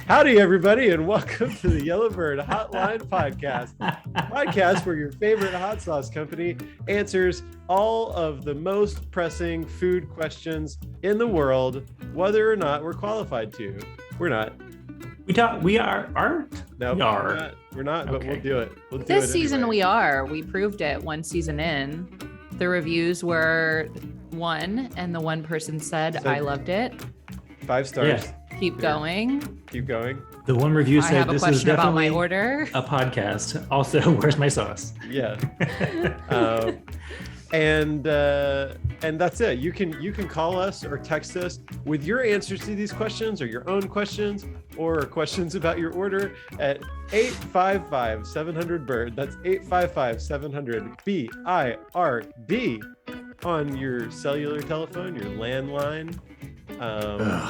Howdy, everybody, and welcome to the Yellowbird Hotline podcast where your favorite hot sauce company answers all of the most pressing food questions in the world, whether or not we're qualified to. We're not. We are. No, we are. We're not, but Okay. we'll do it. We'll do This it season anyway. we are. We proved it one season in. The reviews were 1, and the one person said, I loved it. 5 stars. Yeah. Keep going. Keep going. The one review I said have a this is question about definitely my order. a podcast. Also, where's my sauce? Yeah. And that's it. You can call us or text us with your answers to these questions or your own questions or questions about your order at 855-700-BIRD. That's 855-700-BIRD on your cellular telephone, your landline,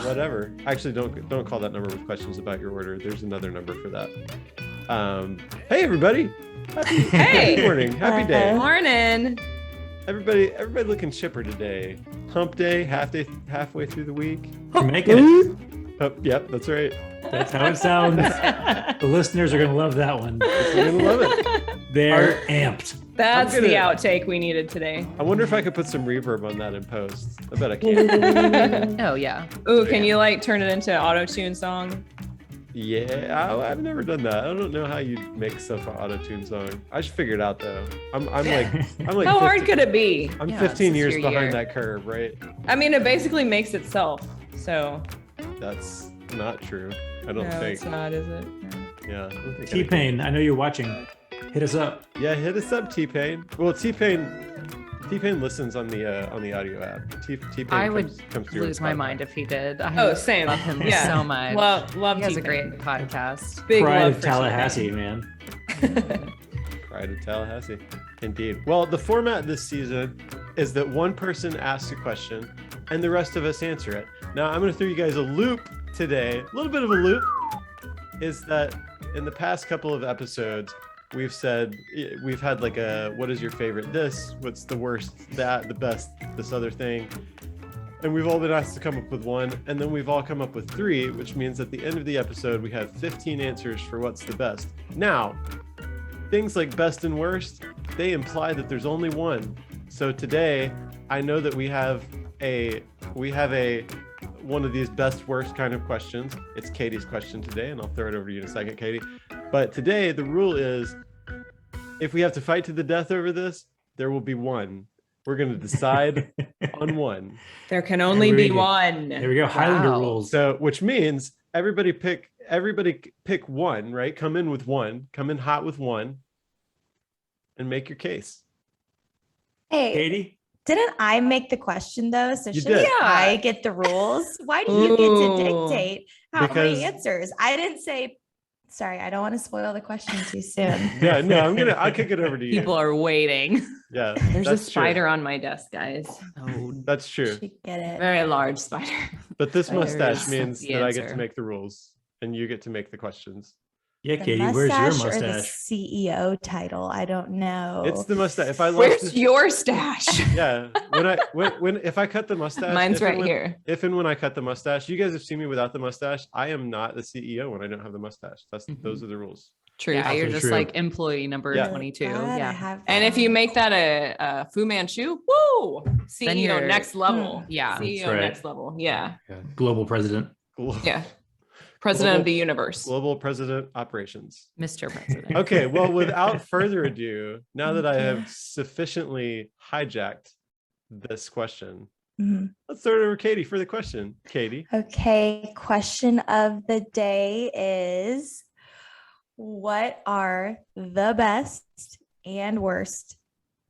whatever. Actually, don't call that number with questions about your order. There's another number for that. Hey everybody. Happy morning. Happy day. Morning. Everybody looking chipper today. Hump day, halfway through the week. You're making it. Oh, yep, that's right. That's how it sounds. The listeners are going to love that one. We're gonna love it. They're amped. That's I'm gonna- the outtake we needed today. I wonder if I could put some reverb on that in post. I bet I can. Oh, yeah. Ooh, can you like turn it into an auto-tune song? Yeah, I've never done that. I don't know how you make stuff an auto-tune song. I should figure it out though. I'm like How hard could it be? I'm Yeah, 15 it's years your behind year. that curve, right? I mean, it basically makes itself. So That's not true. I don't no, think. it's not, is it? Yeah. I don't think I T-Pain, I know you're watching. Hit us up. Yeah, hit us up, T-Pain. Well, T-Pain listens on the audio app. T-Pain I would comes through lose on my Spotify. mind if he did. I Oh, same. love him Yeah. so much. Love he has a T-Pain. great podcast. Big Pride love of for Tallahassee, man. Pride of Tallahassee. Indeed. Well, the format this season is that one person asks a question and the rest of us answer it. Now, I'm going to throw you guys a loop today. A little bit of a loop is that in the past couple of episodes, we've had like a, what is your favorite this? What's the worst that? The best this other thing? And we've all been asked to come up with one, and then we've all come up with 3, which means at the end of the episode, we have 15 answers for what's the best. Now, things like best and worst, they imply that there's only one. So today, I know that we have one of these best worst kind of questions. It's Katie's question today, and I'll throw it over to you in a second, Katie. But today, the rule is, if we have to fight to the death over this, there will be one. We're going to decide on one. There can only There we be go. one. There we go. Highlander Wow. rules. So, which means everybody pick one, right? Come in hot with one, and make your case. Hey, Katie? didn't I make the question though? So You shouldn't did. I get the rules? Why do you get to Ooh. dictate how Because- many answers? I didn't say. Sorry, I don't want to spoil the question too soon. Yeah, no, I'll kick it over to you. People are waiting. Yeah, There's a that's true. spider on my desk, guys. Oh, That's true. Should get it. Very large spider. But this Spiders. mustache means The that I get to answer. make the rules, and you get to make the questions. Yeah, The Katie, where's your Or the mustache? CEO title? I don't know. It's the mustache. If I lost Where's this, your stash? yeah, if I cut the mustache, Mine's if and right when- here. If and when I cut the mustache, you guys have seen me without the mustache. I am not the CEO when I don't have the mustache. Those are the rules. true. Yeah, You're also just true. like employee number Yeah. 22. Glad I Yeah. have And if that. you make that a Fu Manchu, woo! CEO you're- next level. Yeah. CEO right. next level. Yeah. Global president. Yeah. President of the universe. Global President Operations. Mr. President. Okay, well, without further ado, now that I have sufficiently hijacked this question, Mhm. let's throw it over to Katie for the question. Katie. Okay, question of the day is, what are the best and worst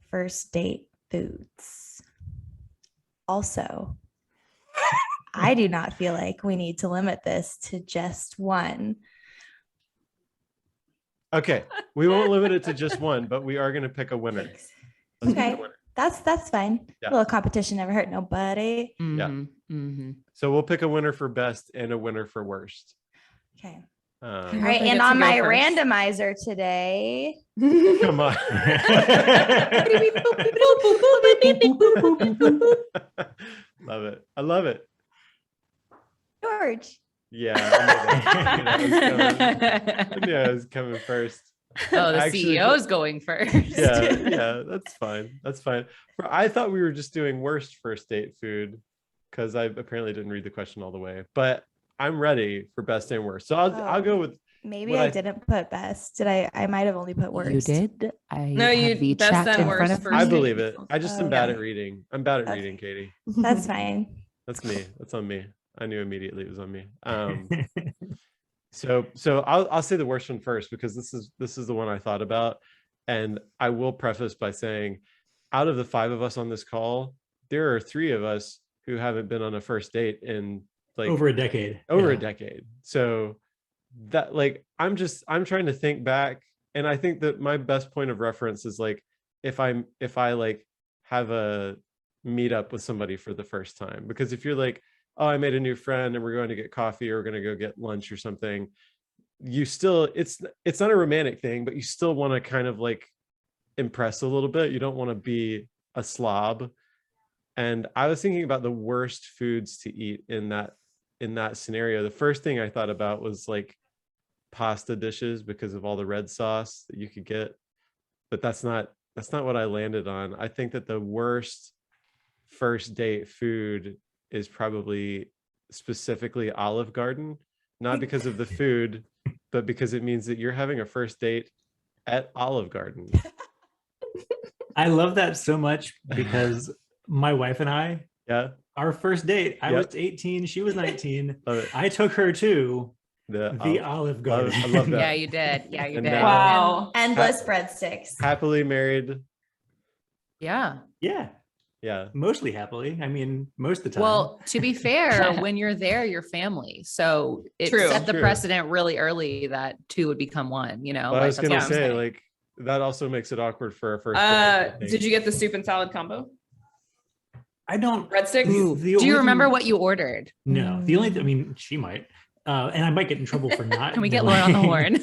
first date foods? Also, I do not feel like we need to limit this to just one. Okay, we won't limit it to just one, but we are going to pick a winner. Let's pick Okay. a winner. That's fine. Yeah. A little competition never hurt nobody. Mhm, mhm. So we'll pick a winner for best and a winner for worst. Okay. Um, All hope right. I And get to on go my first. randomizer today, come on. Love it. I love it. George. Yeah, I knew I was coming first. Oh, the Actually, CEO is going first. yeah, that's fine. That's fine. I thought we were just doing worst first date food because I apparently didn't read the question all the way. But I'm ready for best and worst. So I'll go with Maybe what I didn't put best. Did I? I might have only put worst. You did. I No, have you- the best chat and in worst front of first I me. date. believe it. I just am bad at Okay. reading. I'm bad at Okay. reading, Katie. That's fine. That's me. That's on me. I knew immediately it was on me. So I'll say the worst one first because this is the one I thought about, and I will preface by saying, out of the 5 of us on this call, there are 3 of us who haven't been on a first date in like Over a decade. over Yeah. a decade. So that like I'm trying to think back, and I think that my best point of reference is like if I like have a meet up with somebody for the first time, because if you're like, oh, I made a new friend and we're going to get coffee or we're going to go get lunch or something, you still it's not a romantic thing, but you still want to kind of like impress a little bit. You don't want to be a slob. And I was thinking about the worst foods to eat in that scenario. The first thing I thought about was like pasta dishes because of all the red sauce that you could get, but that's not what I landed on. I think that the worst first date food is probably specifically Olive Garden, not because of the food, but because it means that you're having a first date at Olive Garden. I love that so much because my wife and I, Yeah, our first date, I Yep. was 18, she was 19. love it. I took her to the Olive Olive Garden. I love that. Yeah, you did. Yeah, you And did. now- Wow. Endless breadsticks. Happily married. Yeah. Yeah, Yeah. mostly happily. I mean, most of the time. Well, to be fair, when you're there, you're family. So it True. set the True. precedent really early that 2 would become 1, you know? Well, I like, was that's gonna all I'm say, saying. like, that also makes it awkward for a first date, I think. Did you get the soup and salad combo? I don't. Breadsticks? Ooh, the do only you remember thing- what you ordered? No, the only. I mean, she might, and I might get in trouble for not. Can we get Lauren on the horn?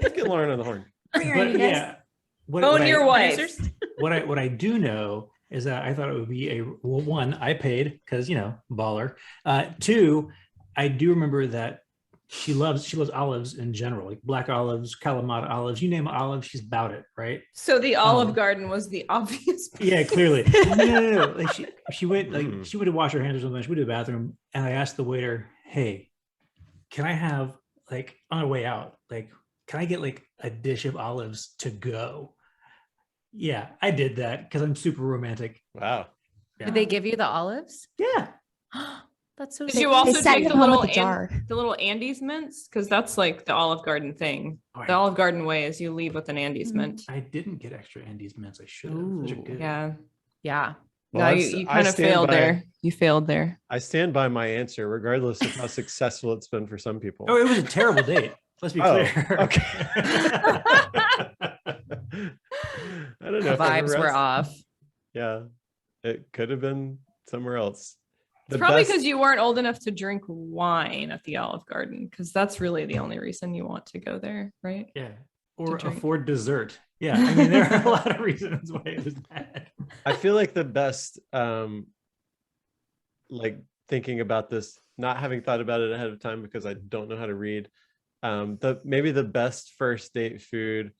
Let's get Lauren on the horn. Bring her But in, you guys. yeah, Phone your wife. Producers? what I do know is that I thought it would be well, 1, I paid because baller. 2, I do remember that she loves olives in general, like black olives, Kalamata olives, you name olive, she's about it, right? So the Olive Garden was the obvious. Yeah, clearly. No. Like she went Mm. she went to wash her hands or something. She went to the bathroom, and I asked the waiter, "Hey, can I have like on our way out, like can I get like a dish of olives to go?" Yeah, I did that because I'm super romantic. Wow. Yeah. Did they give you the olives? Yeah. That's so Did sweet. you also They sent take him the home little with a jar. the little Andes mints? Because that's like the Olive Garden thing. All The right. Olive Garden way is you leave with an Andes mint. I didn't get extra Andes mints. I should have. Those are Ooh, good. Yeah. Yeah. Well, No, I you s- I kind of stand failed by- there. You failed there. I stand by my answer, regardless of how successful it's been for some people. Oh, it was a terrible date. Let's be Oh, clear. okay. I don't know. The if I'm vibes were arrested. off. Yeah, it could have been somewhere else. It's probably because you weren't old enough to drink wine at the Olive Garden, because that's really the only reason you want to go there, right? Yeah. Or drink. afford dessert. Yeah. I mean, there are a lot of reasons why it was bad. I feel like the best, like thinking about this, not having thought about it ahead of time because I don't know how to read. Maybe the best first date food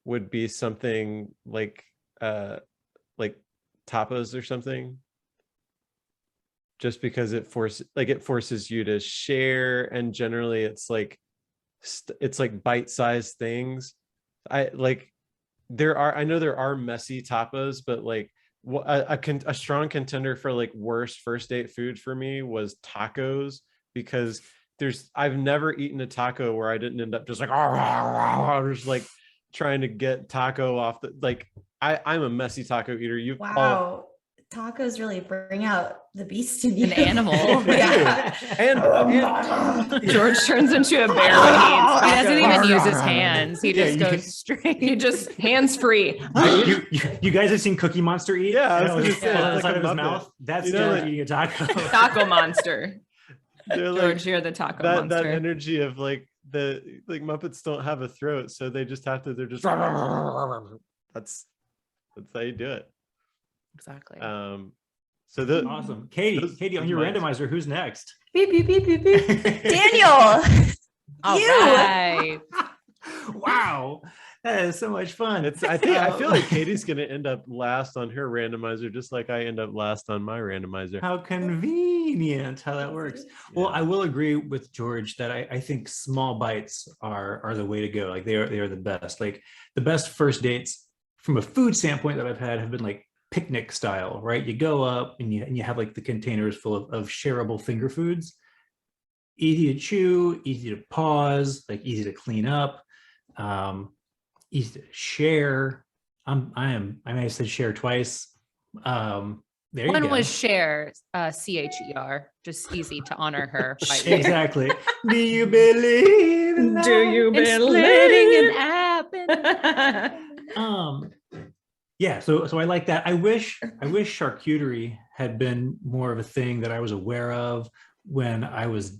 would be something like tapas or something. Just because it forces you to share, and generally it's like bite-sized things. I know there are messy tapas, but like a strong contender for like worst first date food for me was tacos, because I've never eaten a taco where I didn't end up just like just like trying to get taco off the like. I'm a messy taco eater. Wow. Tacos really bring out the beast in you. An animal. Yeah. and George turns into a bear when he eats He doesn't tacos. even use his hands. He Yeah, just you goes can- straight. You just hands free. You guys have seen Cookie Monster eat? Yeah, I was And gonna just say, fly it's outside like of a his Muppet. mouth. That's You know, George like- eating a taco. Taco monster. they're like George, you're the taco that monster. energy of like Muppets don't have a throat, so they just have to. They're just that's how you do it. Exactly. So the Awesome. Katie, those on your might- randomizer, who's next? Beep, beep, beep, beep, beep. Daniel. All You. right. Wow, that is so much fun. I feel like Katie's gonna end up last on her randomizer, just like I end up last on my randomizer. How convenient how that works. Well, I will agree with George that I think small bites are the way to go. Like they are the best. Like the best first dates from a food standpoint that I've had have been like picnic style, right? You go up and you have like the containers full of shareable finger foods. Easy to chew, easy to pause, like easy to clean up, easy to share. I may have said share twice. There you One go. was share, CHER, just easy to honor her. by name. Exactly. Do you believe in that? Do you And splitting believe? and apping. Yeah, so I like that. I wish charcuterie had been more of a thing that I was aware of when I was,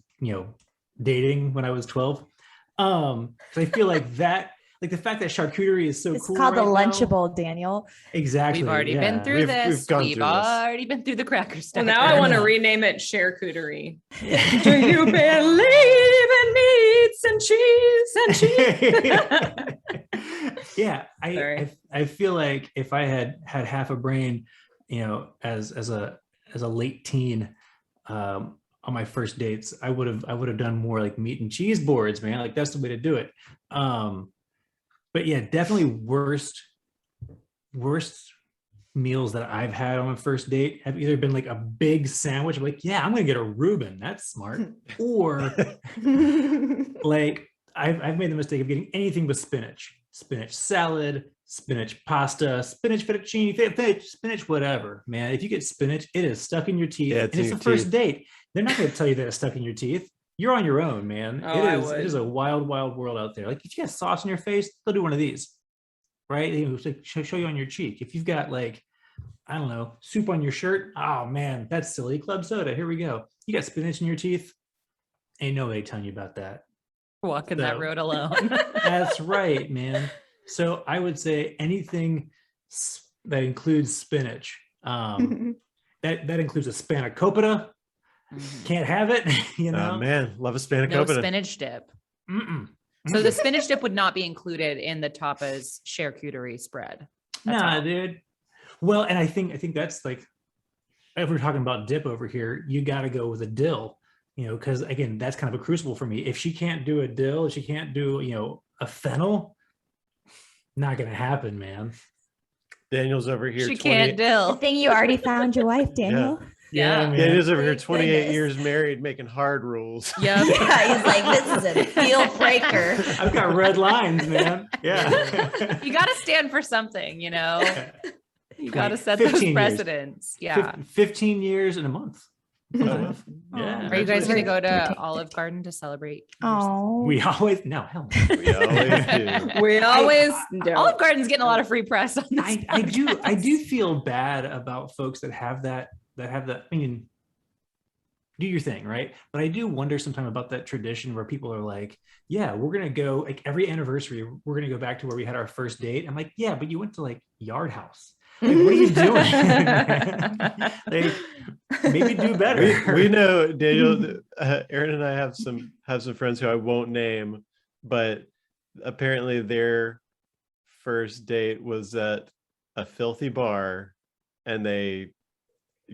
dating when I was 12. So I feel like that, like the fact that charcuterie is so It's cool called the right now. Lunchable, Daniel. Exactly. We've already been yeah. through We've this. gone We've through this. already been through the cracker Well, stacker. now I want to Yeah. rename it charcuterie. Do you believe in meats and cheese and cheese? Yeah, Sorry. I feel like if I had half a brain, as a late teen, on my first dates, I would have done more like meat and cheese boards, man. Like that's the way to do it. But yeah, definitely worst meals that I've had on a first date have either been like a big sandwich. I'm like, yeah, I'm gonna get a Reuben. That's smart. Or like I've made the mistake of getting anything but spinach salad, spinach pasta, spinach fettuccine, spinach whatever, man. If you get spinach, it is stuck in your teeth. Yeah, And it's in it's your the first teeth. date. They're not going to tell you that it's stuck in your teeth. You're on your own, man. Oh, I It is would. a wild world out there. Like if you have sauce in your face, they'll do one of these, right? They will show you on your cheek. If you've got like, I don't know, soup on your shirt, oh man, that's silly. Club soda, here we go. You got spinach in your teeth, ain't nobody telling you about that. Walking that So- road alone. That's right, man. So I would say anything that includes spinach. That includes a spanakopita. Mhm. Can't have it, you know. Oh man, love a No spanakopita. spinach dip. Mm-mm. So the spinach dip would not be included in the tapas charcuterie spread. That's Nah, all. dude. Well, and I think that's like, if we're talking about dip over here, you got to go with a dill, because again, that's kind of a crucible for me. If she can't do a dill, if she can't do, a fennel, not gonna happen, man. Daniel's over here. She 20 can't Good dill. thing you already found your wife, Daniel. Yeah, man. Daniel's over here, Thank 28 goodness. years married, making hard rules. Yep. Yeah, he's like, this is a deal breaker. I've got red lines, man. Yeah. You got to stand for something, You got to set 15 those years. precedents. Yeah. 15 years in a month. Oh, well. Yeah. Are you guys going to go to 13. Olive Garden to celebrate? Oh, We always hell no. We always do. We always don't. Olive Garden's getting a lot of free press on this. I do podcast. feel bad about folks that have that. I mean, do your thing, right? But I do wonder sometimes about that tradition where people are like, yeah, we're gonna go like every anniversary, we're gonna go back to where we had our first date. I'm like, yeah, but you went to like Yard House. Like, what are you doing? Like, maybe do better. We know Daniel. Aaron and I have some friends who I won't name, but apparently their first date was at a filthy bar, and they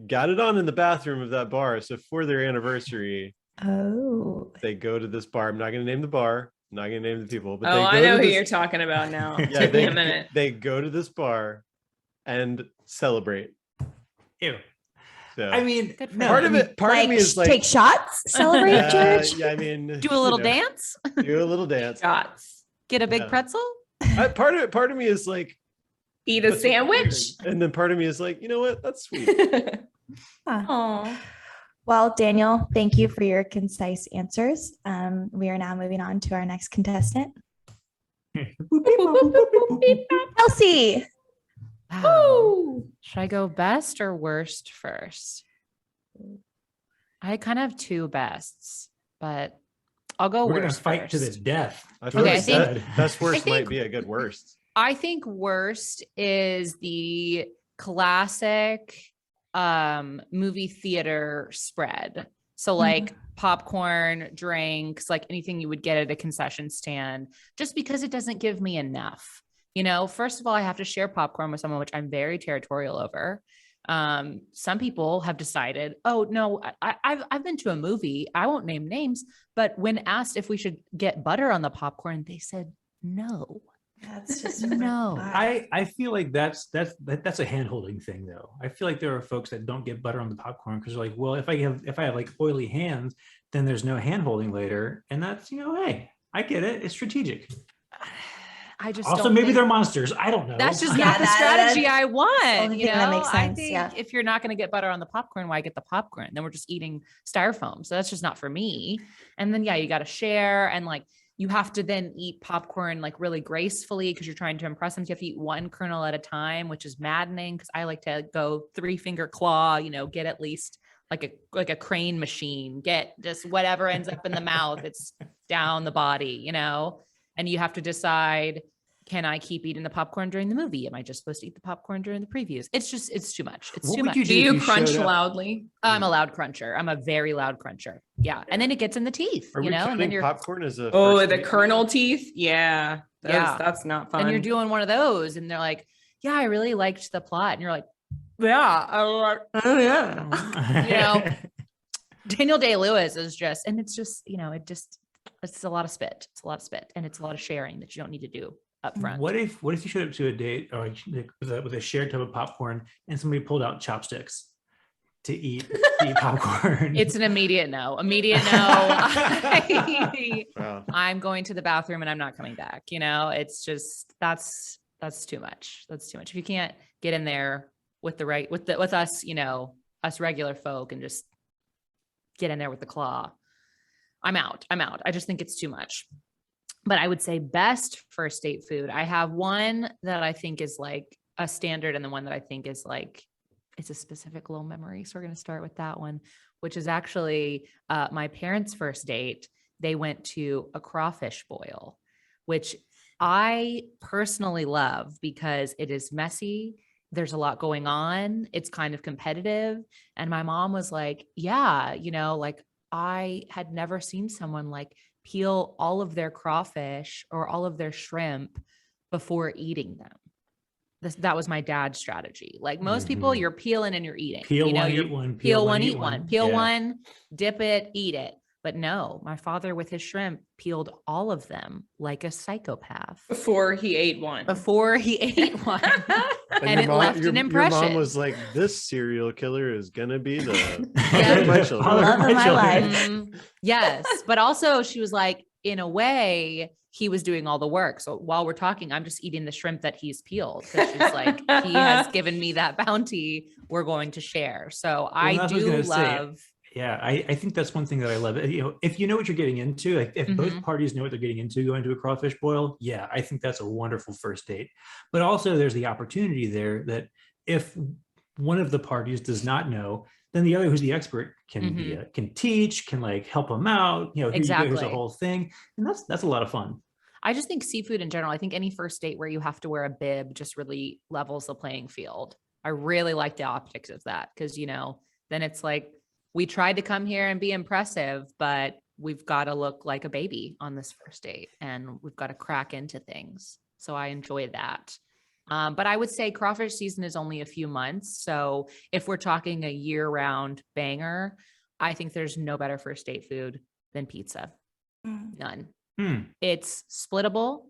got it on in the bathroom of that bar. So for their anniversary, oh, they go to this bar. I'm not going to name the bar. I'm not going to name the people. But Oh, they I go know to who this, you're talking about now. Yeah, Took me a minute. They go to this bar and celebrate. Ew. So I mean, Good for no, part I of mean, it, part of me is like, take shots, celebrate, George. yeah, I mean, Do a little dance? do a little dance. Shots. Get a big Yeah. pretzel? Part of me is like, Eat a that's sandwich. weird. And then part of me is like, you know what? That's sweet. Aw. Well, Daniel, thank you for your concise answers. We are now moving on to our next contestant, Elsie. Wow. Should I go best or worst first? I kind of have two bests, but I'll go we're gonna worst fight to first. the death. I feel Okay, like I think- that best worst I might think- be a good worst. I think worst is the classic movie theater spread. So like popcorn, drinks, like anything you would get at a concession stand, just because it doesn't give me enough. First of all, I have to share popcorn with someone, which I'm very territorial over. Some people have decided, oh no, I've been to a movie. I won't name names, but when asked if we should get butter on the popcorn, they said no. That's just No. I feel like that's a hand-holding thing though. I feel like there are folks that don't get butter on the popcorn because they're like, well, if I have like oily hands, then there's no hand-holding later. And that's, hey, I get it. It's strategic. I just Also, don't maybe think they're monsters. I don't know. that's just Yeah, not the strategy that's I want. only thing that makes I sense, think yeah. if you're not going to get butter on the popcorn, why get the popcorn? Then we're just eating styrofoam. So that's just not for me. And then, yeah, you got to share, and like, you have to then eat popcorn like really gracefully because you're trying to impress them. So you have to eat one kernel at a time, which is maddening because I like to go 3-finger claw, get at least like a crane machine, get just whatever ends up in the mouth. It's down the body, and you have to decide, can I keep eating the popcorn during the movie? Am I just supposed to eat the popcorn during the previews? It's too much. It's What too would much. you Do if you you crunch showed up- loudly? I'm a loud cruncher. I'm a very loud cruncher. Yeah. And then it gets in the teeth, Are we and then counting you're, popcorn as a Oh, first the date kernel meal? teeth. Yeah. Yeah. That's not fun. and you're doing one of those, and they're like, yeah, I really liked the plot. And you're like, yeah, oh, yeah. Daniel Day-Lewis is just, and it's just, it's a lot of spit. It's a lot of spit, and it's a lot of sharing that you don't need to do up front. What if you showed up to a date or like with a shared tub of popcorn and somebody pulled out chopsticks to eat popcorn? It's an immediate no. I- Wow. I'm going to the bathroom and I'm not coming back. It's just, that's too much. That's too much. If you can't get in there with with us, us regular folk, and just get in there with the claw, I'm out. I just think it's too much. But I would say best first date food. I have one that I think is like a standard, and the one that I think is like, it's a specific little memory. So we're going to start with that one, which is actually my parents' first date. They went to a crawfish boil, which I personally love because it is messy. There's a lot going on. It's kind of competitive. And my mom was like, yeah, like I had never seen someone like peel all of their crawfish or all of their shrimp before eating them. That was my dad's strategy. Like most people, Mhm. you're peeling and you're eating. Peel one, you're eat one. peel one, eat one. Peel Yeah. one, dip it, eat it. But no, my father with his shrimp peeled all of them like a psychopath Before he ate one. before he ate one. And it left an Your impression. mom was like, this serial killer is gonna be the Yeah. my children. Love of my life. Yes. But also she was like, in a way, he was doing all the work. So while we're talking, I'm just eating the shrimp that he's peeled. Because she's like, he has given me that bounty. We're going to share. So I that's what I was do gonna say. love. Yeah, I think that's one thing that I love. If you know what you're getting into, like if both Mhm. parties know what they're getting into going to a crawfish boil, yeah, I think that's a wonderful first date. But also there's the opportunity there that if one of the parties does not know, then the other who's the expert can teach, can like help them out, here you go, here's the Exactly. whole thing. And that's a lot of fun. I just think seafood in general, I think any first date where you have to wear a bib just really levels the playing field. I really like the optics of that because, then it's like, we tried to come here and be impressive, but we've got to look like a baby on this first date and we've got to crack into things. So I enjoy that. But I would say crawfish season is only a few months. So if we're talking a year-round banger, I think there's no better first date food than pizza. None. It's splittable.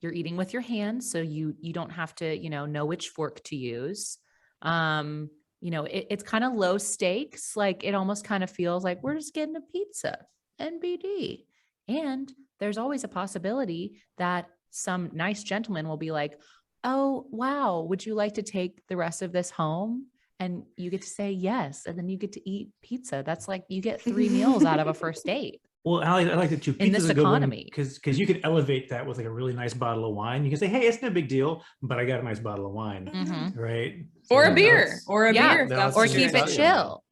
You're eating with your hands, so you don't have to, know which fork to use. It's kind of low stakes. Like it almost kind of feels like we're just getting a pizza, NBD. And there's always a possibility that some nice gentleman will be like, oh, wow, would you like to take the rest of this home? And you get to say yes. And then you get to eat pizza. That's like, you get 3 meals out of a first date. Well, I like the two In this economy. because you could elevate that with like a really nice bottle of wine. You can say, hey, it's no big deal, but I got a nice bottle of wine, Mhm. right? Or So a beer. that's- Or a Yeah. beer. if No, that's Or it's what you're keep it Italian. into. chill.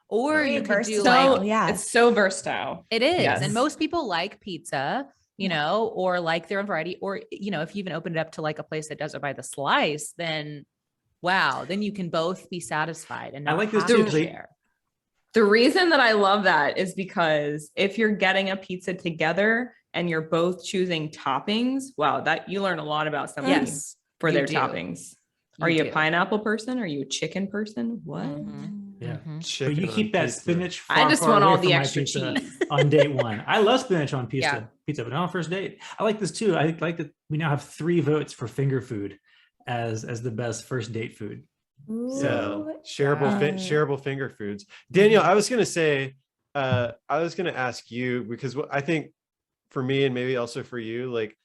Or Very you could do versatile. like, Yeah. It's so versatile. it is. Yes. And most people like pizza, or like their own variety. Or, if you even open it up to like a place that does it by the slice, then wow, then you can both be satisfied and I not like this have too, to 'cause they- share. The reason that I love that is because if you're getting a pizza together and you're both choosing toppings, wow, that you learn a lot about somebody Yes, for you their do. toppings. Are you do. a pineapple person? Are you a chicken person? What? Yeah. Mhm. But Chicken you on keep that pizza. spinach I far, just far want away all from the my extra pizza cheese. on date one. I love spinach on Yeah. pizza, but not on first date. I like this too. I like that we now have 3 votes for finger food as the best first date food. Yeah, Ooh, shareable finger foods. Daniel, Mhm. I was gonna say, I was gonna ask you because I think for me and maybe also for you, like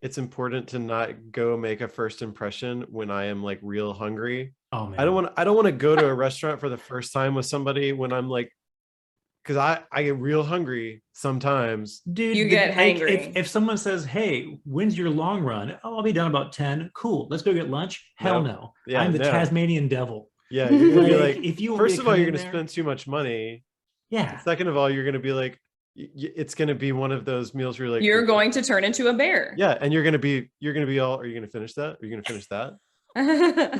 it's important to not go make a first impression when I am like real hungry. Oh man. I don't want to go to a restaurant for the first time with somebody when I'm like, because I get real hungry sometimes. Dude, You get like, hangry. if someone says, "Hey, when's your long run?" Oh, I'll be done about 10. Cool. Let's go get lunch. Hell Nope. no. Yeah, I'm the no. Tasmanian devil. Yeah, you're gonna be Like, like, if you want me first to of all, come you're in gonna there, spend too much money. yeah. Second of all, you're gonna be like, it's gonna be one of those meals where you're like, You're going to turn into a bear. yeah, and you're gonna be all, are you gonna finish that? Are you gonna finish that? guys, that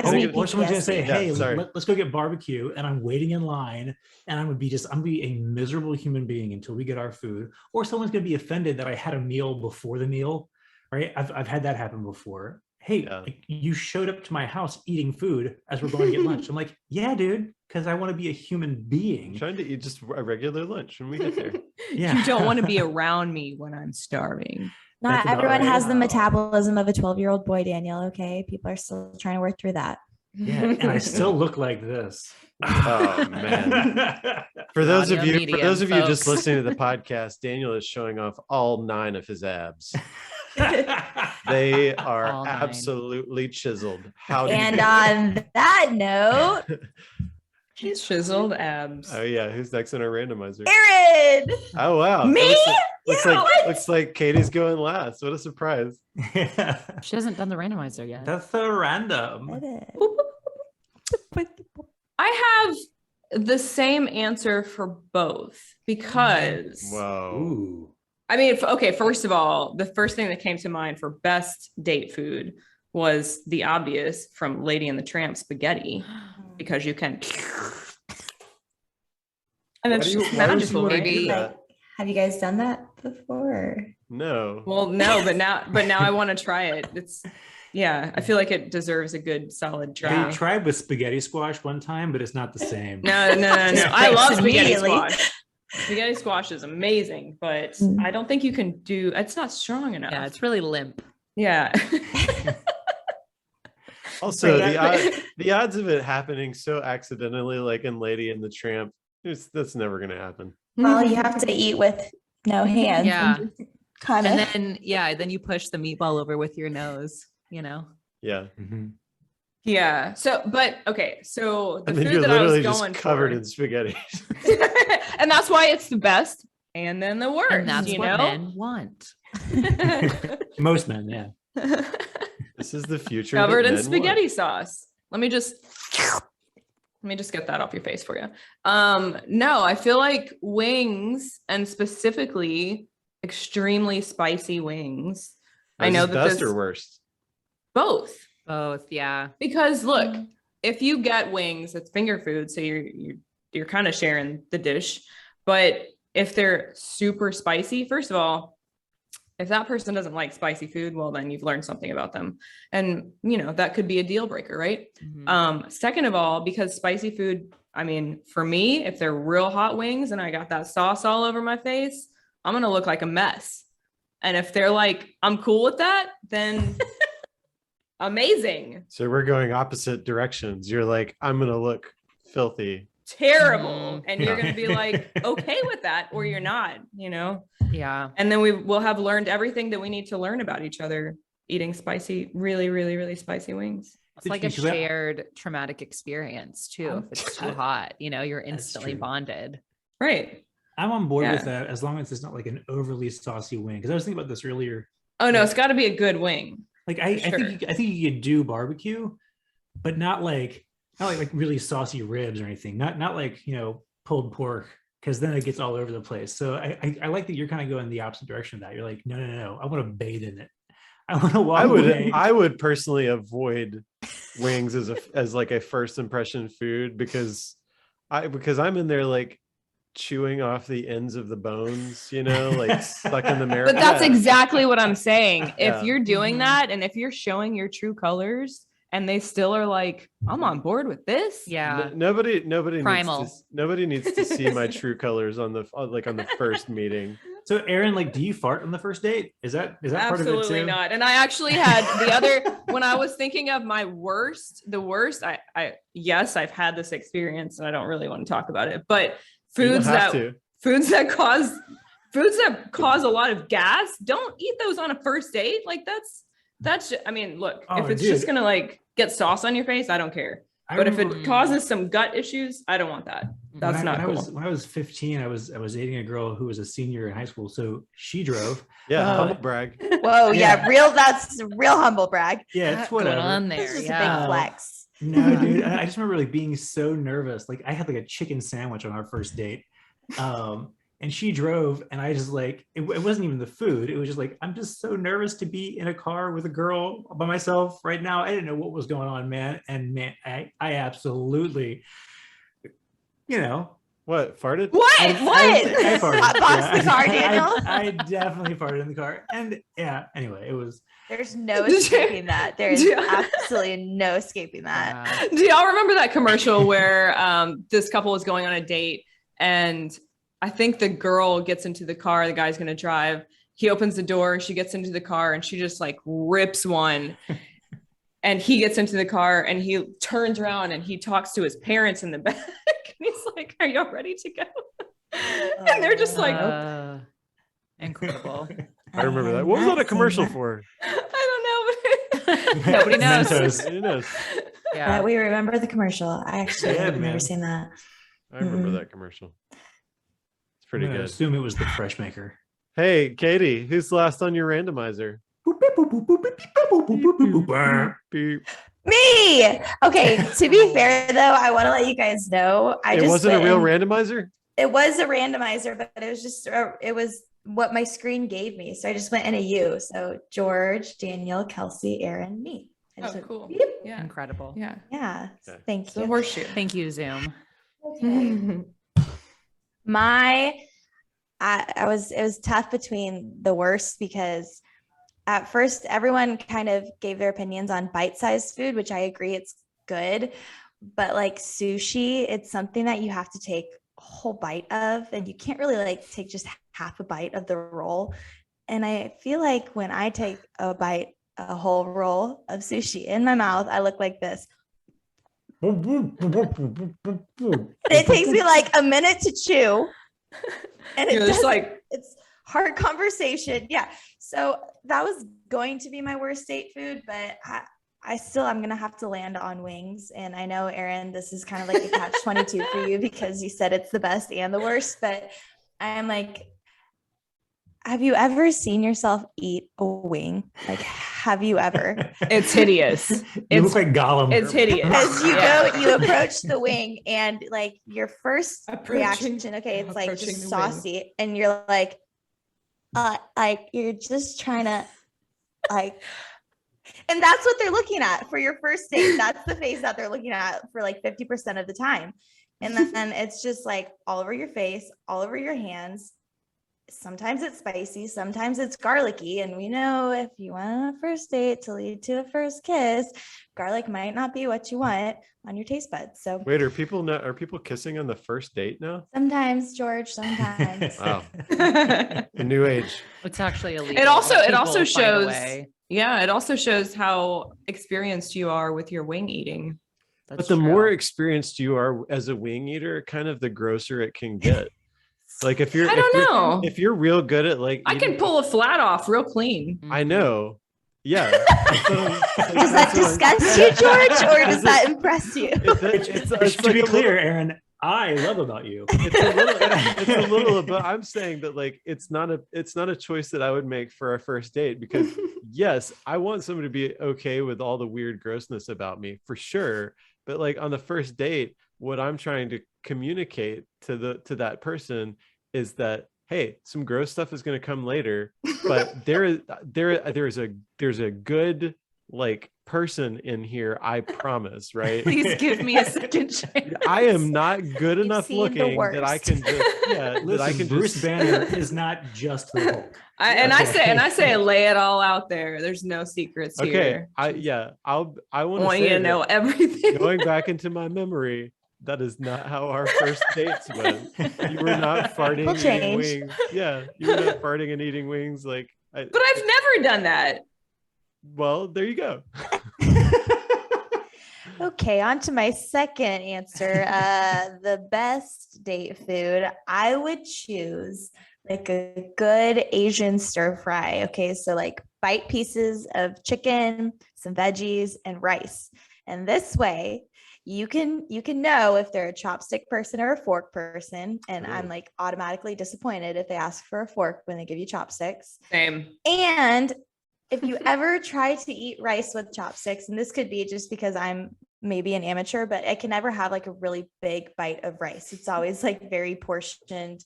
gives me Or someone's gonna say, PTSD. Yeah, "Hey, sorry. let's go get barbecue," and I'm waiting in line, and I'm gonna be a miserable human being until we get our food. Or someone's gonna be offended that I had a meal before the meal, right? I've had that happen before. Hey, Yeah. like, you showed up to my house eating food as we're going to get lunch. I'm like, yeah, dude, because I want to be a human I'm being. trying to eat just a regular lunch when we get there. Yeah. You don't want to be around me when I'm starving. Not That's about everyone right. has the Wow. metabolism of a 12-year-old boy, Daniel. Okay. People are still trying to work through that. Yeah, and I still look like this. Oh man. For those of you just folks. listening to the podcast, Daniel is showing off all 9 of his abs. They are All 9. absolutely chiseled. How do you And do on that note, Chiseled abs. Oh yeah, who's next in our randomizer? Aaron. Oh wow. Me? Looks like Katie's going last. What a surprise. She hasn't done the randomizer yet. That's so random. I have the same answer for both because Whoa. Ooh. I mean, okay, first of all, the first thing that came to mind for best date food was the obvious from Lady and the Tramp spaghetti because you can and it's just why would you magical, wanna right? do that? Like, have you guys done that before? No. Well, no, but now I want to try it. It's yeah, I feel like it deserves a good solid try. I tried with spaghetti squash one time, but it's not the same. No. Just I love breaks spaghetti immediately. squash. Spaghetti squash is amazing, but Mm. I don't think you can do it's not strong enough. Yeah, it's really limp. Yeah. Also, Right. the odds of it happening so accidentally, like in Lady and the Tramp, that's never gonna happen. Well, you have to eat with no hands. Yeah. Kind And of. then you push the meatball over with your nose, you know. Yeah. Mhm. Yeah. So, but okay. So the And then food you're that I was literally going just covered for, in spaghetti. and that's why it's the best and then the worst. And that's you what know? men want. Most men, yeah. This is the future. that Covered in men spaghetti want. sauce. Let me just get that off your face for you. No, I feel like wings and specifically extremely spicy wings. I Is know this that best this or worst. both. Both, yeah. Because look, if you get wings, it's finger food, so you're kind of sharing the dish. But if they're super spicy, first of all, if that person doesn't like spicy food, well, then you've learned something about them, and that could be a deal breaker, right? Mhm. Second of all, because spicy food, I mean, for me, if they're real hot wings and I got that sauce all over my face, I'm gonna look like a mess. And if they're like, I'm cool with that, then amazing. So we're going opposite directions. You're like, I'm gonna look filthy. Terrible. Mhm. And you're going to be like, okay with that, or you're not, Yeah. And then we will have learned everything that we need to learn about each other eating spicy, really, really, really spicy wings. It's like a Because I- shared traumatic experience too. If it's too hot, you're instantly true. bonded. Right. I'm on board Yeah. with that as long as it's not like an overly saucy wing. Because I was thinking about this earlier. Oh, no, it's got to be a good wing. Like I Sure. think you could do barbecue, but not like really saucy ribs or anything. Not like pulled pork, because then it gets all over the place. So I like that you're kind of going the opposite direction of that. You're like, no, I want to bathe in it. I want to walk away. I would personally avoid wings as like a first impression food because because I'm in there like chewing off the ends of the bones, like stuck in the marrow. But that's Yeah. exactly what I'm saying. Yeah. If you're doing Mhm. that, and if you're showing your true colors, and they still are like, I'm on board with this. Yeah. Nobody Primal. needs to see my true colors on the first meeting. So Aaron, like, do you fart on the first date? Is that part of it Absolutely too? not. And I actually had the other when I was thinking of my worst, the worst. Yes, I've had this experience, and I don't really want to talk about it. But You don't foods have that to. foods that cause a lot of gas, don't eat those on a first date. Like that's I mean, look, Oh, if it's dude. just gonna like get sauce on your face, I don't care. I But if remember it causes some gut issues, I don't want that. That's not cool. when I was 15, I was dating a girl who was a senior in high school, so she drove. Yeah, Uh, humble brag. Whoa, yeah, Yeah. that's real humble brag. Yeah, it's Going whatever. on This there. is just a Yeah. big flex. No, dude, I just remember like being so nervous. Like I had like a chicken sandwich on our first date, and she drove, and I just like it wasn't even the food. It was just like I'm just so nervous to be in a car with a girl by myself right now. I didn't know what was going on, man. And man, I absolutely, What, farted? What? I farted. Hotbox the car, Daniel. I definitely farted in the car, and yeah. Anyway, it was. There's no Did you- escaping that. There is Yeah. absolutely no escaping that. Do y'all remember that commercial where this couple was going on a date, and I think the girl gets into the car, the guy's going to drive. He opens the door, she gets into the car, and she just like rips one. And he gets into the car, and he turns around, and he talks to his parents in the back. And he's like, "Are y'all ready to go?" And they're just like, Incredible. I remember that. What was that a commercial for? "I don't know." Nobody knows. Mentos. Who knows? Yeah. We remember the commercial. I actually Yeah, have man. never seen that. I remember Mhm. that commercial. It's pretty I'm gonna good. assume it was the fresh maker. Hey, Katie, who's last on your randomizer? Beep. Me. Okay. To be fair, though, I want to let you guys know. It wasn't a real randomizer? It was a randomizer, but it was just it was what my screen gave me. So I just went in a U. So George, Daniel, Kelsey, Aaron, me. I just Oh, went, cool. beep. Yeah. Incredible. Yeah. Yeah. Okay. Thank So you. horseshoe. Thank you, Zoom. Okay. It was tough between the worst because at first everyone kind of gave their opinions on bite-sized food, which I agree it's good, but like sushi, it's something that you have to take a whole bite of, and you can't really like take just half a bite of the roll. And I feel like when I take a whole roll of sushi in my mouth, I look like this. It takes me like a minute to chew. And You're just like, it's hard conversation. Yeah. So that was going to be my worst date food, but I'm going to have to land on wings. And I know, Aaron, this is kind of like a catch-22 for you because you said it's the best and the worst, but I'm like, have you ever seen yourself eat a wing? Like, have you ever? it's hideous. You look like Gollum. It's hideous. As you Yeah. go, you approach the wing, and like your first Approaching- reaction, okay, it's like approaching just the wing. saucy, and you're like you're just trying to like, and that's what they're looking at for your first date. That's the face that they're looking at for like 50% of the time, and then it's just like all over your face, all over your hands. Sometimes it's spicy, sometimes it's garlicky. And we know if you want a first date to lead to a first kiss, garlic might not be what you want on your taste buds. So Wait, are people kissing on the first date now? sometimes, George, sometimes. Wow. A new age. It's actually illegal. It also People find a shows way. yeah, it also shows how experienced you are with your wing eating. But That's the more true. experienced you are as a wing eater, kind of the grosser it can get. Like if you're I don't know. if you're real good at like I can eating- pull a flat off real clean. I know. Yeah. That's what I'm- Does that that's what I'm- disgust you, George, or does that impress you? Which, to be clear, Aaron, I love about you. it's a little but I'm saying that like it's not a choice that I would make for a first date, because yes, I want somebody to be okay with all the weird grossness about me for sure, but like on the first date, what I'm trying to communicate to that person is that, hey, some gross stuff is going to come later, but there's a good like person in here, I promise, right? Please give me a second chance. I am not good You've enough seen the looking that I worst. can just that I Listen, can Bruce just Banner is not just the Hulk. I say lay it all out there. There's no secrets okay. here. I I want to want say you to that know everything. going back into my memory, that is not how our first dates went. You were not farting People and eating change. wings. Yeah, you were not farting and eating wings. Like, But I've never done that. well, there you go. Okay, on to my second answer. The best date food, I would choose like a good Asian stir fry. Okay, so like bite pieces of chicken, some veggies, and rice. And this way, you can know if they're a chopstick person or a fork person. And I'm Ooh. like automatically disappointed if they ask for a fork when they give you chopsticks. Same. And if you ever try to eat rice with chopsticks, and this could be just because I'm maybe an amateur, but I can never have like a really big bite of rice. It's always like very portioned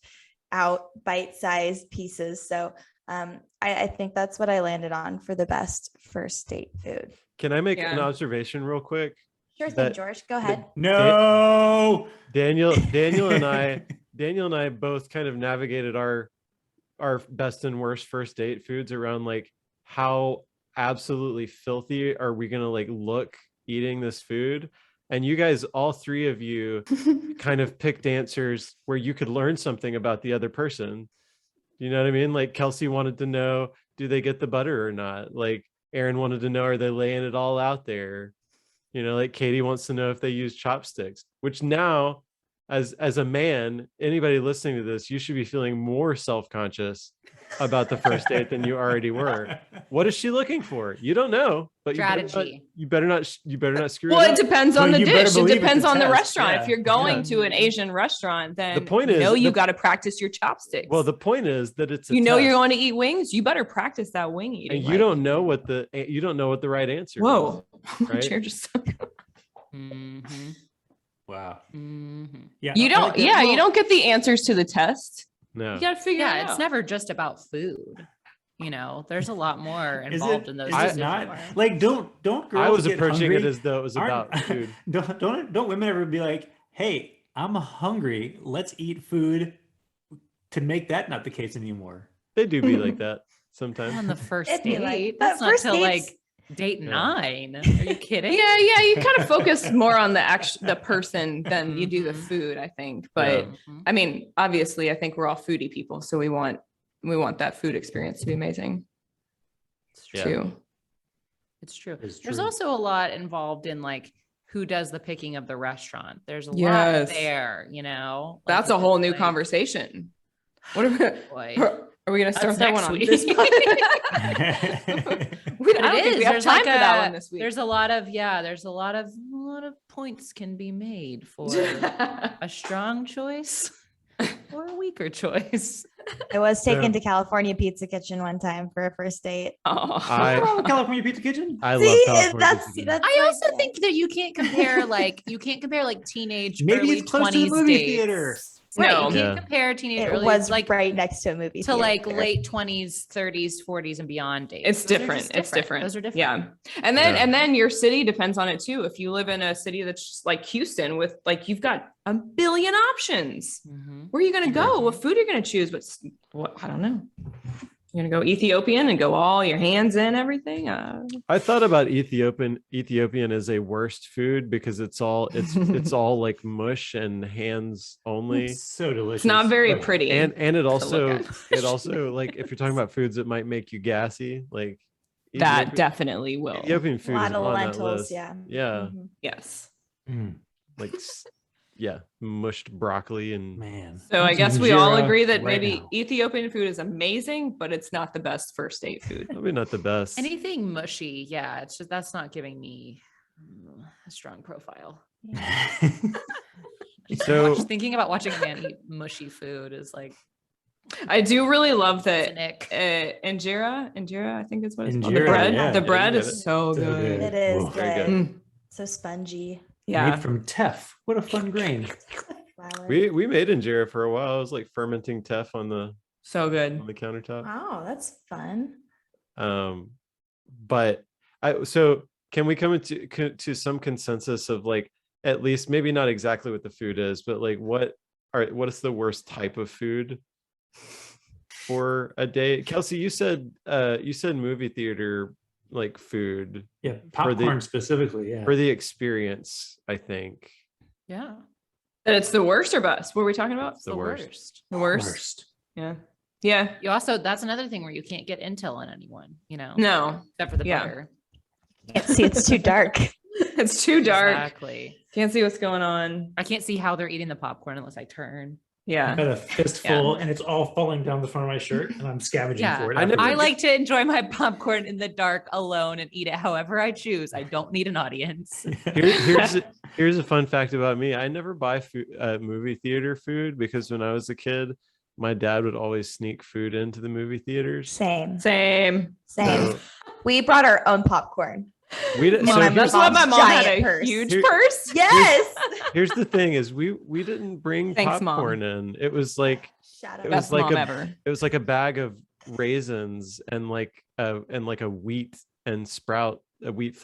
out, bite-sized pieces. So I think that's what I landed on for the best first date food. Can I make an Yeah. observation real quick? Sure thing, That- George. Go ahead. No. Daniel and I both kind of navigated our best and worst first date foods around like how absolutely filthy are we gonna like look eating this food, and you guys, all three of you, kind of picked answers where you could learn something about the other person. You know what I mean? Like Kelsey wanted to know, do they get the butter or not? Like Aaron wanted to know, are they laying it all out there? You know, like Katie wants to know if they use chopsticks, which now, as a man, anybody listening to this, you should be feeling more self-conscious about the first date than you already were. What is she looking for? You don't know, but Strategy. you better not screw Well, it it up. depends on Well, the you better dish. It believe it's depends a on the test, restaurant. yeah. If you're going Yeah. to an Asian restaurant, then point you is know you the- got to practice your chopsticks. Well, the point is that it's a you know you're test, going to eat wings. You better practice that wing eating. and you like- don't know what the right answer is. Whoa, my right? chair just. Mhm, Wow. mhm. Yeah. You I don't. like that. Yeah, Well, you don't get the answers to the test. No. You got to figure it Yeah, out. it's never just about food. You know, there's a lot more Is involved it? in those Is it decisions. not? Like, don't girls I was get approaching hungry? it as though it was about food. Don't women ever be like, "Hey, I'm hungry. Let's eat food," to make that not the case anymore? They do be like that sometimes. On the first It'd be date. like- That's but not first till dates- like date Yeah. 9. Are you kidding? Yeah, you kind of focus more on the person than you do the Mhm. food, I think. But Mhm. I mean, obviously, I think we're all foodie people, so we want that food experience to be amazing Yeah. too. It's true. It's There's true. also a lot involved in like who does the picking of the restaurant. There's a Yes. lot there, you know. Like, That's a if whole it's new like, conversation. What are we? boy. Are we gonna start That's that one next on week. this? We, I But don't it think we is. have There's time like for that a- one this week. There's a lot of there's a lot of points can be made for a strong choice or a weaker choice. I was taken So- to California Pizza Kitchen one time for a first date. Oh. California Pizza Kitchen. I See, love and California that's pizza. that's I like, also yeah. think that you can't compare like teenage Maybe early it's close to the 20s movie dates. theater. Right, No. you can't Yeah. compare teenage It early was like right next to a movie to like theater. late 20s, 30s, 40s and beyond dates. It's Those are different. just It's different. Those are different. Yeah. And then Yeah. and then your city depends on it too. If you live in a city that's just like Houston with like you've got a billion options. Mhm. Where are you gonna go? What food are you gonna choose? But what I don't know. You're gonna go Ethiopian and go all your hands in everything. I thought about Ethiopian as a worst food because it's all like mush and hands only. It's so delicious. It's not very But- pretty. And it also at. like if you're talking about foods that might make you gassy, like That Ethiopian- definitely will. Ethiopian a food lot is of on that lentils. list. Yeah. Yeah. Mhm. Yes. Mm, Like mushed broccoli and man. So I I'm guess some we all injera agree that right maybe now. Ethiopian food is amazing, but it's not the best first date food. probably not the best. Anything mushy, yeah, it's just that's not giving me a strong profile. So Thinking about watching a man eat mushy food is like I do really love it's an that ick. injera, I think is what it's called. The Injera, bread, yeah. the Yeah, bread you get is so So good. It is Ooh, very good. good. Mm, So spongy. yeah. Made from teff. What a fun grain. Flour. we made injera for a while. I was like fermenting teff on the So good. countertop. Oh, that's fun. But So can we come to some consensus of like, at least maybe not exactly what the food is, but like what is the worst type of food for a day? Kelsey, you said movie theater like food Yeah, for the- popcorn specifically. Yeah. for the experience, I think. Yeah. And it's the worst or best? What are we talking about? It's the worst. The worst. Yeah. Yeah. You also, that's another thing where you can't get intel on anyone, No. except for the Yeah. butter. Can't see, it's too dark. It's too dark. Exactly. Can't see what's going on. I can't see how they're eating the popcorn unless I turn. I Yeah. got a fistful and it's all falling down the front of my shirt and I'm scavenging Yeah, for it. I never- I like to enjoy my popcorn in the dark alone and eat it however I choose. I don't need an audience. Here's a fun fact about me. I never buy movie theater food because when I was a kid, my dad would always sneak food into the movie theaters. Same. Same. So We brought our own popcorn. we didn't. Mom, So I'm here's, That's why my mom had Giant a purse. huge Here- purse. Yes. here's the thing: is we didn't bring Thanks, Mom. popcorn in. It was like Shout It out. was Best like mom a- ever. it was like a bag of raisins and like a wheat and sprout, a wheat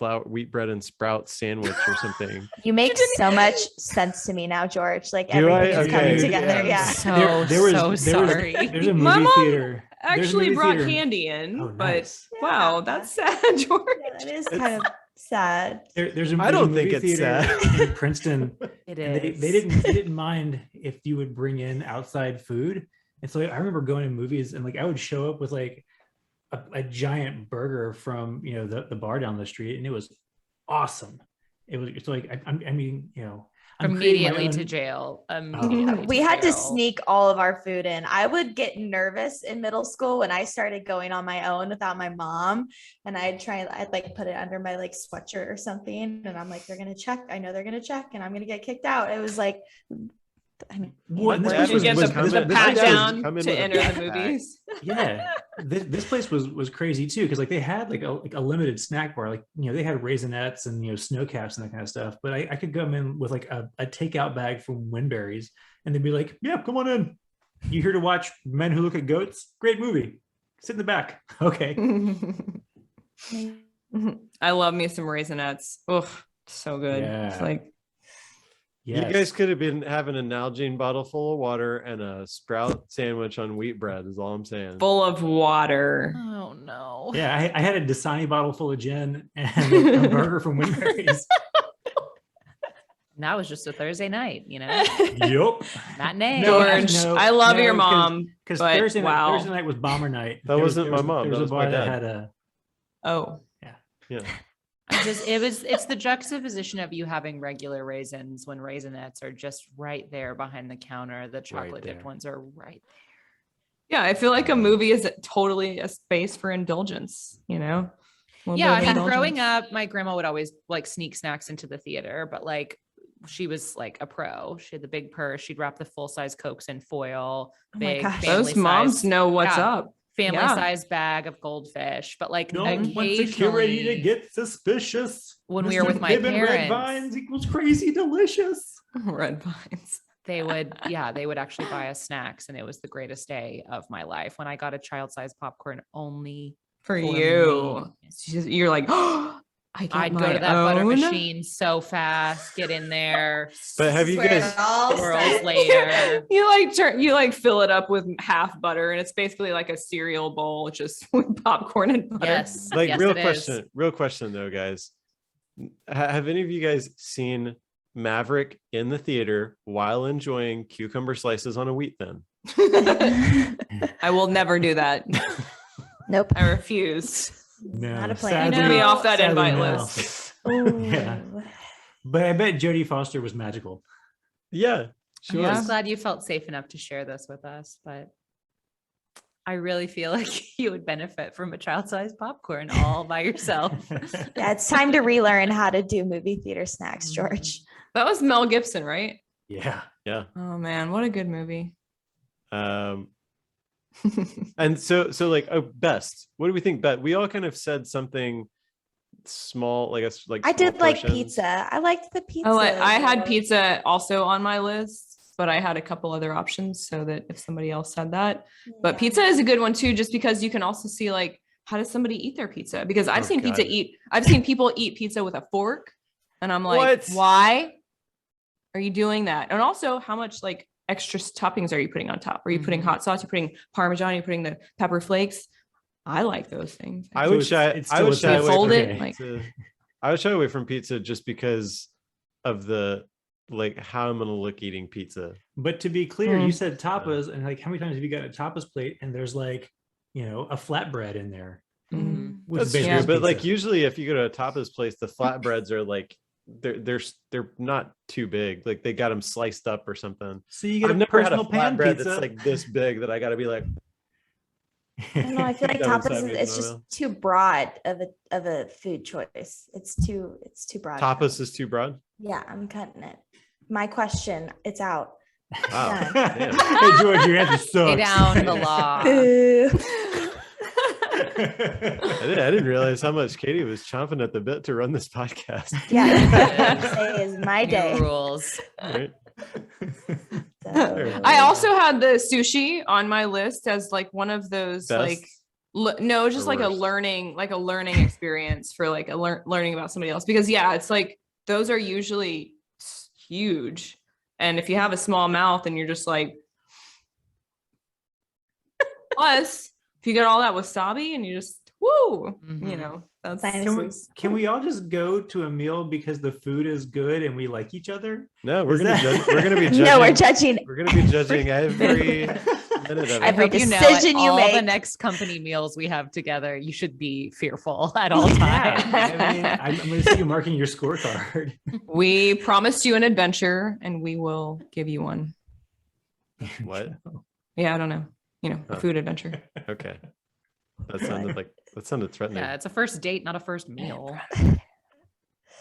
bread and sprout sandwich or something. You make so much sense to me now, George. Like Do I? everything is coming Okay. together. Yeah. Yeah. Sorry. There's a movie My mom theater. There's a Actually movie brought theater- candy in, Oh, but nice. wow, that's sad, George. Yeah, that is kind of sad. There's a I don't movie think it's theater sad. in Princeton. It And is. they didn't mind if you would bring in outside food. And so I remember going to movies and like I would show up with like a giant burger from the bar down the street, and it was awesome. It's like I mean I'm creating my Immediately to own- jail. Oh. Immediately We to had to jail. sneak all of our food in. I would get nervous in middle school when I started going on my own without my mom. And I'd like put it under my like sweatshirt or something. And I'm like, they're going to check. I know they're going to check and I'm going to get kicked out. It was like, I mean, What? This Yeah, place You was- get was- the, come this- the in- this pat place was- down come in to with a enter the backpack. movies. Yeah, this place was crazy too, because like they had like a limited snack bar, like they had Raisinets and snow caps and that kind of stuff. But I could come in with like a takeout bag from Winberries, and they'd be like, "Yeah, come on in. You here to watch Men Who Look at Goats? Great movie. Sit in the back." Okay. I love me some Raisinets. Oh, so good. It's Yeah. like Yes. You guys could have been having an Nalgene bottle full of water and a sprout sandwich on wheat bread. Is all I'm saying. full of water. Oh no. Yeah, I had a Dasani bottle full of gin and a burger from Winberries. And that was just a Thursday night, Yup. matinee. No, George, no, I love no, your 'cause- mom. Because But Thursday wow. night was bomber night. That wasn't my mom, There was that a was my bar that dad. had a Oh, Yeah. It's the juxtaposition of you having regular raisins when Raisinets are just right there behind the counter. The chocolate dipped there. ones are right yeah. I feel like a movie is totally a space for indulgence, A little Yeah, I bit mean, of growing indulgence. up, my grandma would always like sneak snacks into the theater, but like she was like a pro. She had the big purse. She'd wrap the full size Cokes in foil, Oh my big gosh. Those moms family-sized- know what's yeah. up. family Yeah. size bag of goldfish. But like don't want security to occasionally get suspicious. when we were with my Pibb and Red parents, Vines equals crazy delicious. Red vines. they would actually buy us snacks, and it was the greatest day of my life when I got a child-sized popcorn only For for you. me. You're like, oh, I get I'd my go to that butter own. machine so fast, get in there. But have you Swear guys? it all Swirls set. later. You like fill it up with half butter, and it's basically like a cereal bowl just with popcorn and butter. Yes. Like yes, real it is. question though, guys. Have any of you guys seen Maverick in the theater while enjoying cucumber slices on a wheat thin? I will never do that. Nope. I refuse. No, Not a plan. sadly- Get me off that sadly invite no. list. Yeah. Ooh. But I bet Jodie Foster was magical. Yeah, she Yeah. I'm was. glad you felt safe enough to share this with us, but I really feel like you would benefit from a child-sized popcorn all by yourself. Yeah, it's time to relearn how to do movie theater snacks, George. That was Mel Gibson, right? Yeah. Yeah. Oh man, what a good movie. And so like best. What do we think? We all kind of said something small, like us, like I small did like portions. pizza. I liked the pizza. I had pizza also on my list, but I had a couple other options so that if somebody else said that. But pizza is a good one too, just because you can also see like how does somebody eat their pizza? Because I've Oh, seen God. I've seen people eat pizza with a fork, and I'm like, What? why are you doing that? And also, how much like extra toppings are you putting on top? Are you putting Mhm. hot sauce? You're putting Parmesan? You're putting the pepper flakes? I like those things. I So would it's- shy. it's I still would a shy pizza. away Fold from it, pizza. I would shy away from pizza just because of the like how I'm gonna look eating pizza. But to be clear, you Mm. said tapas, and like, how many times have you got a tapas plate and there's like, a flatbread in there? Mhm. Which That's is basically true, but like pizza. usually if you go to a tapas place, the flatbreads are like they're not too big. Like they got them sliced up or something. So you get I've a never had a personal pan flatbread pizza. that's like this big that I got to be like. I don't know. I feel like Shove tapas inside is me it's with my just mouth. too broad of a food choice. It's too broad. for Tapas me. is too broad. Yeah, I'm cutting it. My question, it's out. Wow. Done. Damn. Hey George, your answer sucks. Lay down the law. Boo. I didn't realize how much Katie was chomping at the bit to run this podcast. Yeah, Wednesday is my New day. rules. All right. So- I also had the sushi on my list as like one of those Best? like no, just Or like a worst? learning experience for like a learning about somebody else, because yeah, it's like those are usually huge, and if you have a small mouth and you're just like, plus if you get all that wasabi and you just woo, Mhm. that's Sinuses. Can we all just go to a meal because the food is good and we like each other? No, we're Is gonna that- judge. We're gonna be judging. No, we're judging. We're gonna be judging every minute of I it. Every hope you know decision at you all the make. next company meals we have together, you should be fearful at all Yeah, times. I mean, I'm going to see you marking your scorecard. we promised you an adventure and we will give you one. What? Yeah, I don't know, a Oh. food adventure. Okay. That sounded threatening. Yeah, it's a first date, not a first meal.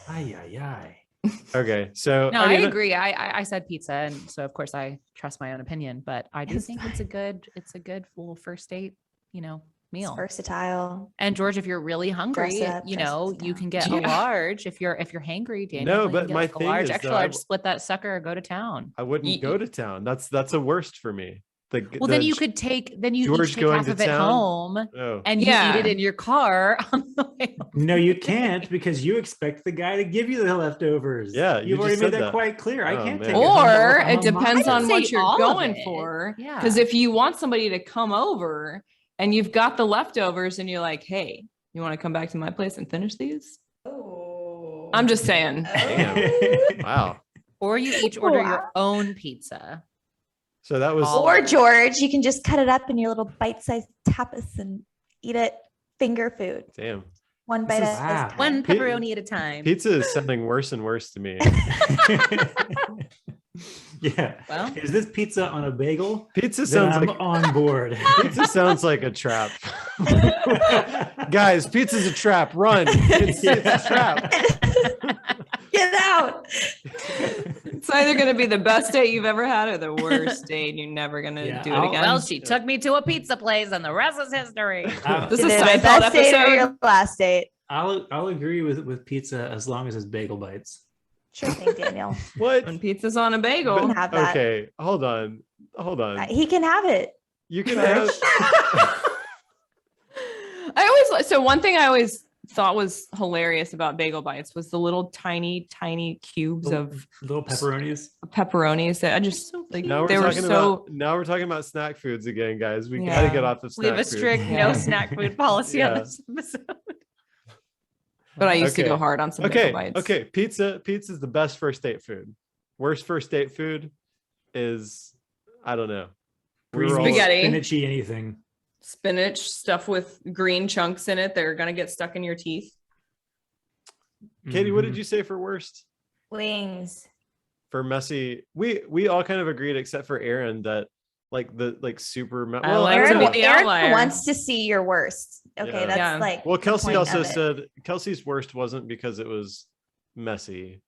Ay, ay, ay. Okay, so No, I mean, agree. I said pizza, and so of course I trust my own opinion, but I do It's think it's a good full first date, It's meal. versatile. And George, if you're really hungry, it up, dress it you down. can get a Yeah. large. If you're hangry, Daniel, No, you but can get my like a thing large, is, extra though, large, split that sucker, or go to town. I wouldn't Ye- go to town. That's a worst for me. Well, then you could then you George each take going half to of it town? home, Oh, and you eat Yeah. it in your car on the way home. No, you can't because you expect the guy to give you the leftovers. Yeah, you You've already just made said that that. quite clear. I Oh, can't man. take it home. Or I'm it a depends mom. on I'd what say you're all of going it. for. Yeah. Because if you want somebody to come over and you've got the leftovers and you're like, hey, you want to come back to my place and finish these? Oh. I'm just saying. Damn. Wow. Or you each order Wow. your own pizza. So that was All- Or George, you can just cut it up in your little bite-sized tapas and eat it finger food. damn. One This bite is- at a wow. time. One Pi- pepperoni at a time. Pizza is sounding worse and worse to me. Yeah. Well, Is this pizza on a bagel? Pizza Then sounds I'm like on board. pizza sounds like a trap. Guys, pizza's a trap. Run. It's a trap. Get out. It's either going to be the best date you've ever had or the worst date. And you're never going to Yeah, do it I'll- again. well, she took me to a pizza place, and the rest is history. This is Either the Seinfeld best date or episode. your last date. I'll agree with pizza as long as it's bagel bites. Sure thing, Daniel. What? When pizza's on a You bagel. can have that. Okay, hold on. He can have it. You can have. So one thing I always thought was hilarious about bagel bites was the little tiny cubes of Little pepperonis. pepperonis that I just like Now they we're were talking so about. Now we're talking about snack foods again, guys. We Yeah. gotta get off of snack We have a food. strict Yeah. no snack food policy on Yeah. this episode. but I used to Okay. go hard on some Okay, bagel bites. okay. Pizza is the best first date food. Worst first date food is I don't know. We were all- Creamy Spaghetti. Spinachy anything. Spinach stuff with green chunks in it that are gonna get stuck in your teeth. Katie, what did Mhm. you say for worst? Wings. For messy, we all kind of agreed except for Aaron that like super. I like don't to know. be the Aaron outlier. wants to see your worst. Okay, Yeah. that's Yeah. like. Well, the Kelsey point also of it. said Kelsey's worst wasn't because it was messy.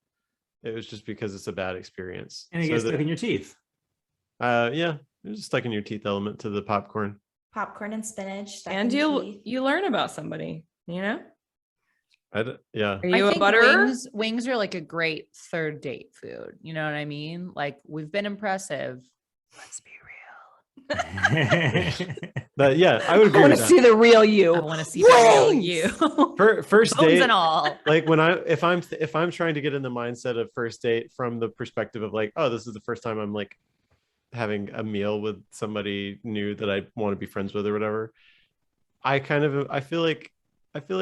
It was just because it's a bad experience. And it gets stuck in your teeth. Yeah, it was stuck in your teeth element to the popcorn. popcorn and spinach. stuck And in you teeth. you learn about somebody, you know? Yeah. Are you I a think butterer? wings are like a great third date food. You know what I mean? Like we've been impressive. Let's be real. But yeah, I would I agree want with to that. see the real you. I want to see the real Wings! you. First Bones date, and all. like if I'm trying to get in the mindset of first date from the perspective of like, oh, this is the first time I'm like having a meal with somebody new that I want to be friends with or whatever, I feel like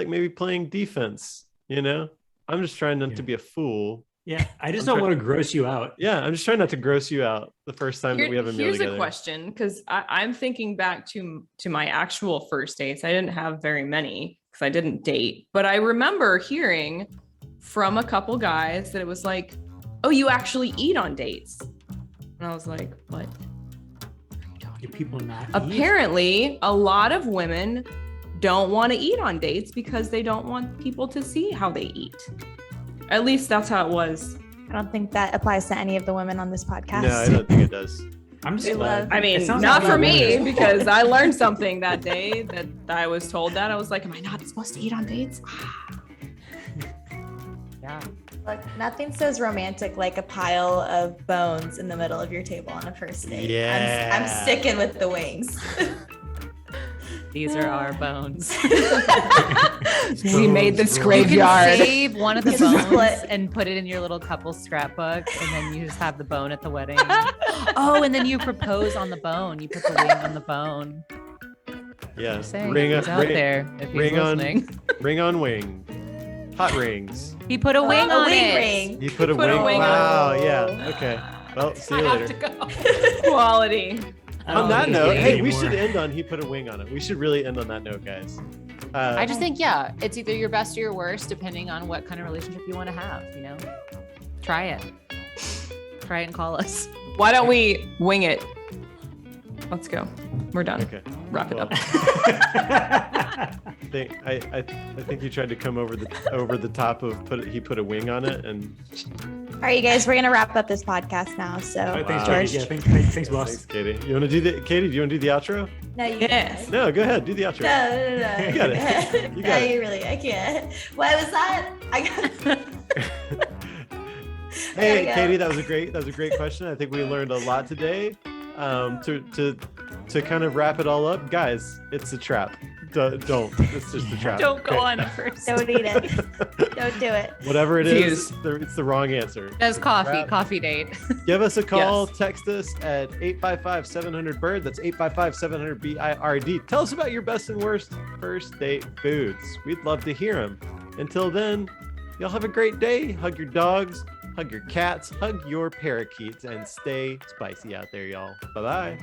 maybe playing defense, you know? I'm just trying not to be a fool. Yeah, I just I'm don't try- want to gross you out. Yeah, I'm just trying not to gross you out the first time that we have a meal Here's together. a question, because I'm thinking back to my actual first dates. I didn't have very many because I didn't date, but I remember hearing from a couple guys that it was like, oh, you actually eat on dates. And I was like, what? Do people not eat? Apparently, a lot of women don't want to eat on dates because they don't want people to see how they eat. At least that's how it was. I don't think that applies to any of the women on this podcast. No, I don't think it does. I'm just They glad. love- I mean, It sounds not like for that me, woman is- because I learned something that day that I was told that. I was like, am I not supposed to eat on dates? Yeah. Look, nothing says romantic like a pile of bones in the middle of your table on a first date. Yeah. I'm sticking with the wings. These are our bones. We made this Bones, graveyard. You can save one of the This is bones what- and put it in your little couple scrapbook, and then you just have the bone at the wedding. Oh, and then you propose on the bone. You put the wing on the bone. Yeah. Just saying, Ring he's on, out ring, there if he's ring on- listening. ring on wing. Hot rings. He put a wing a on wing it. ring. You put a Put a wing. wing on Wow. it. Yeah. Okay. Well, see I you have later. to go. Quality. I On don't that need note, it hey, we anymore. should end on he put a wing on it. We should really end on that note, guys. I just think, yeah, it's either your best or your worst, depending on what kind of relationship you want to have, you know? Try it. Try it and call us. Why don't we wing it? Let's go. We're done. Okay. Wrap it Well, up. I think you tried to come over the top of he put a wing on it, and All right, you guys, we're gonna wrap up this podcast now. So, All right, thanks, Wow. George. George. Yeah, thanks, boss. thanks, Katie. You want to do the Katie? Do you want to do the outro? No, you Yes. No, go ahead. Do the outro. No. You got it. You No, got it. you really, I can't. What was that? I got. Hey, There we go. Katie, that was a great question. I think we learned a lot today. To kind of wrap it all up, guys, it's a trap. Don't. It's just a trap. Don't go Okay. on it first. Don't eat it. Don't do it. Whatever it is, Confused. it's the wrong answer. That's Wrap. coffee date. Give us a call, Yes. text us at 855-700-BIRD. That's 855-700-BIRD. Tell us about your best and worst first date foods. We'd love to hear them. Until then, y'all have a great day. Hug your dogs, hug your cats, hug your parakeets, and stay spicy out there, y'all. Bye-bye.